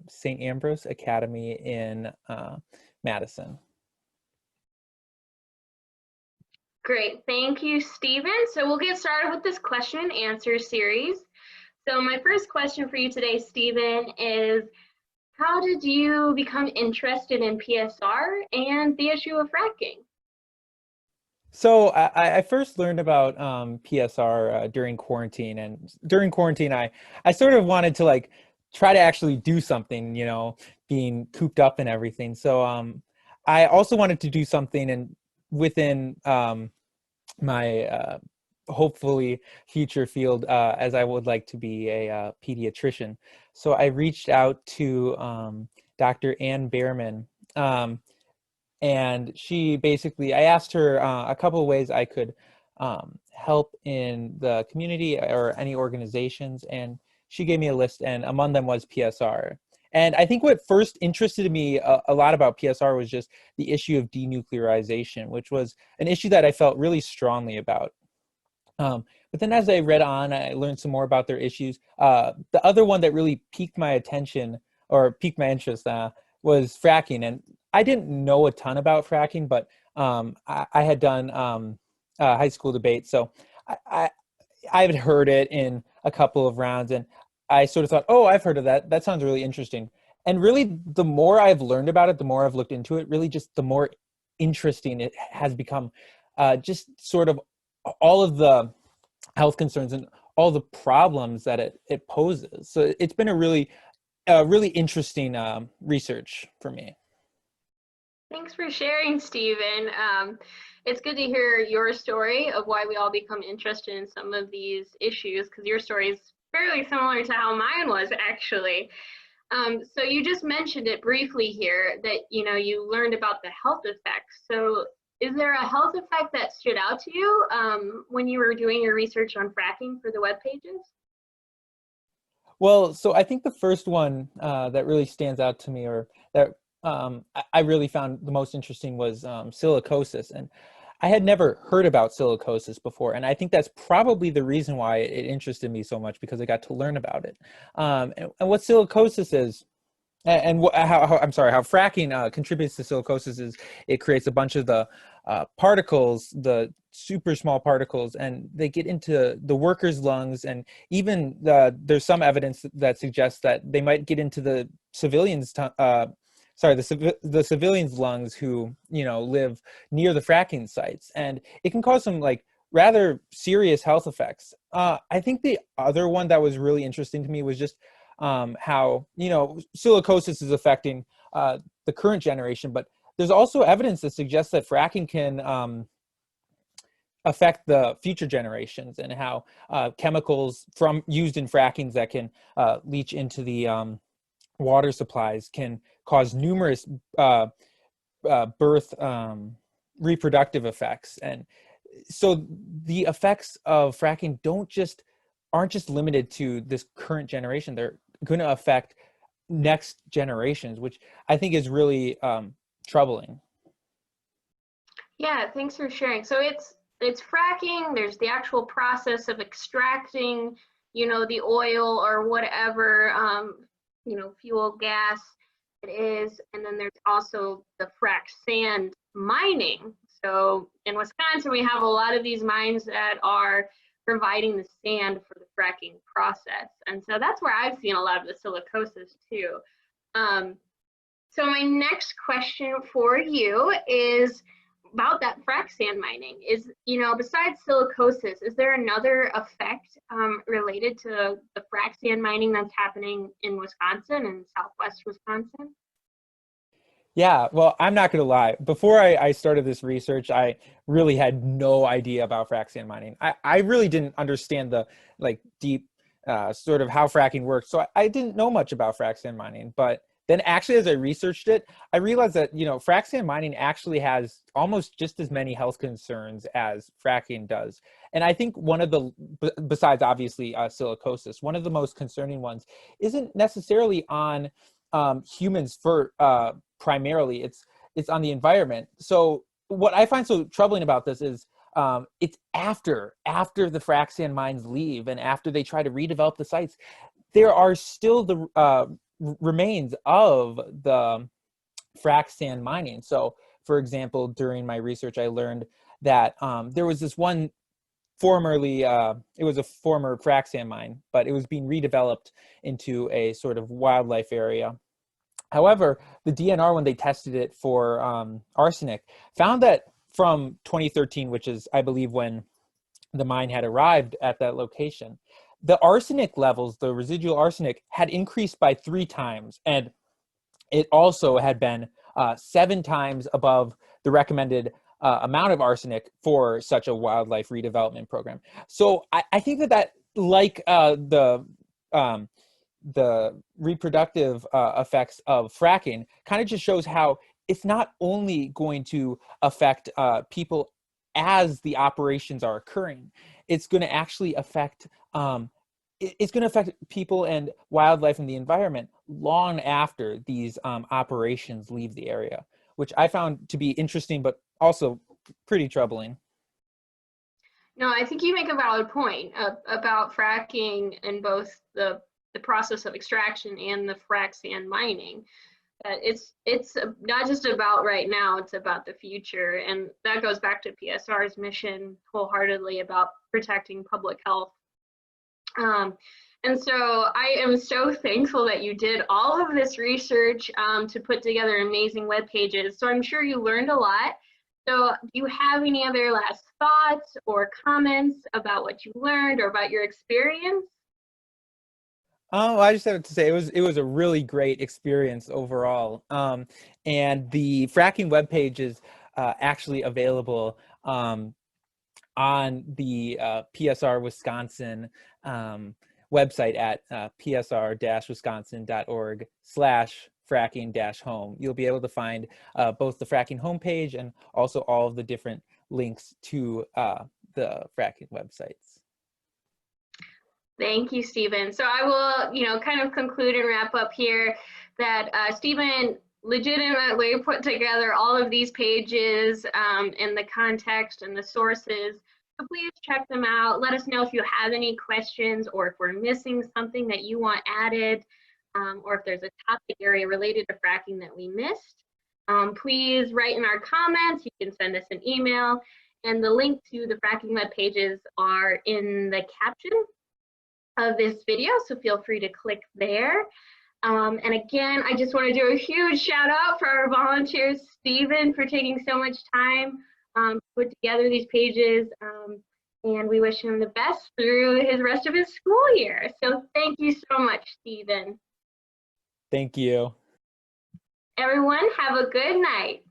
St. Ambrose Academy in Madison. Great, thank you, Stephen. So we'll get started with this question and answer series. So my first question for you today, Stephen, is how did you become interested in PSR and the issue of fracking? So I first learned about PSR during quarantine, and during quarantine, I sort of wanted to like try to actually do something, you know, being cooped up and everything. So I also wanted to do something and within my hopefully future field, as I would like to be a pediatrician. So I reached out to Dr. Ann Behrman. And she basically, I asked her a couple of ways I could help in the community or any organizations, and she gave me a list, and among them was PSR. And I think what first interested me a lot about PSR was just the issue of denuclearization, which was an issue that I felt really strongly about. But then as I read on, I learned some more about their issues. The other one that really piqued my attention or piqued my interest was fracking. And I didn't know a ton about fracking, but I had done high school debate. So I, I had heard it in a couple of rounds, and I sort of thought, oh, I've heard of that. That sounds really interesting. And really, the more I've learned about it, the more I've looked into it, really just the more interesting it has become. Just sort of all of the health concerns and all the problems that it poses. So it's been a really interesting research for me. Thanks for sharing, Stephen. It's good to hear your story of why we all become interested in some of these issues, because your story is fairly similar to how mine was, actually. So you just mentioned it briefly here that you learned about the health effects. So is there a health effect that stood out to you when you were doing your research on fracking for the web pages? Well, so I think the first one that really stands out to me, or that I really found the most interesting, was silicosis. And I had never heard about silicosis before, and I think that's probably the reason why it interested me so much, because I got to learn about it. And what silicosis is, and how fracking contributes to silicosis, is it creates a bunch of the particles, the super small particles, and they get into the workers' lungs, and even there's some evidence that suggests that they might get into the civilians' the civilians' lungs who live near the fracking sites, and it can cause some like rather serious health effects. I think the other one that was really interesting to me was just how silicosis is affecting the current generation, but there's also evidence that suggests that fracking can affect the future generations, and how chemicals used in frackings that can leach into the water supplies can cause numerous birth reproductive effects. And so the effects of fracking aren't just limited to this current generation. They're going to affect next generations, which I think is really troubling. Yeah, thanks for sharing. So it's fracking. There's the actual process of extracting, the oil or whatever, fuel, gas it is, and then there's also the frac sand mining. So in Wisconsin, we have a lot of these mines that are providing the sand for the fracking process, and so that's where I've seen a lot of the silicosis too. So my next question for you is about that frac sand mining. Is, besides silicosis, is there another effect related to the frac sand mining that's happening in Wisconsin and Southwest Wisconsin? Yeah, well, I'm not going to lie. Before I started this research, I really had no idea about frac sand mining. I really didn't understand the deep sort of how fracking works. So I didn't know much about frac sand mining. But then actually, as I researched it, I realized that, frac sand mining actually has almost just as many health concerns as fracking does. And I think one of the, besides obviously silicosis, one of the most concerning ones isn't necessarily on humans for primarily, it's on the environment. So what I find so troubling about this is it's after the frac sand mines leave, and after they try to redevelop the sites, there are still the remains of the frac sand mining. So, for example, during my research, I learned that there was this one formerly, it was a former frac sand mine, but it was being redeveloped into a sort of wildlife area. However, the DNR, when they tested it for arsenic, found that from 2013, which is, I believe, when the mine had arrived at that location, the arsenic levels, the residual arsenic, had increased by 3 times, and it also had been 7 times above the recommended amount of arsenic for such a wildlife redevelopment program. So I think that like um, the reproductive effects of fracking, kind of just shows how it's not only going to affect people as the operations are occurring, it's going to actually affect it's going to affect people and wildlife and the environment long after these operations leave the area, which I found to be interesting, but also pretty troubling. No, I think you make a valid point about fracking and both the process of extraction and the frac sand mining. It's not just about right now, it's about the future. And that goes back to PSR's mission wholeheartedly about protecting public health. And so I am so thankful that you did all of this research to put together amazing web pages. So I'm sure you learned a lot. So do you have any other last thoughts or comments about what you learned or about your experience? I just have to say it was a really great experience overall. And the fracking webpage is actually available on the PSR Wisconsin website at psr-wisconsin.org/fracking-home. You'll be able to find both the fracking homepage and also all of the different links to the fracking websites. Thank you, Stephen. So I will, kind of conclude and wrap up here that Stephen legitimately put together all of these pages and the context and the sources. So please check them out. Let us know if you have any questions or if we're missing something that you want added, or if there's a topic area related to fracking that we missed. Please write in our comments. You can send us an email, and the link to the fracking web pages are in the caption of this video, so feel free to click there. And again, I just want to do a huge shout out for our volunteers, Stephen, for taking so much time to put together these pages. And we wish him the best through his rest of his school year. So thank you so much, Stephen. Thank you. Everyone, have a good night.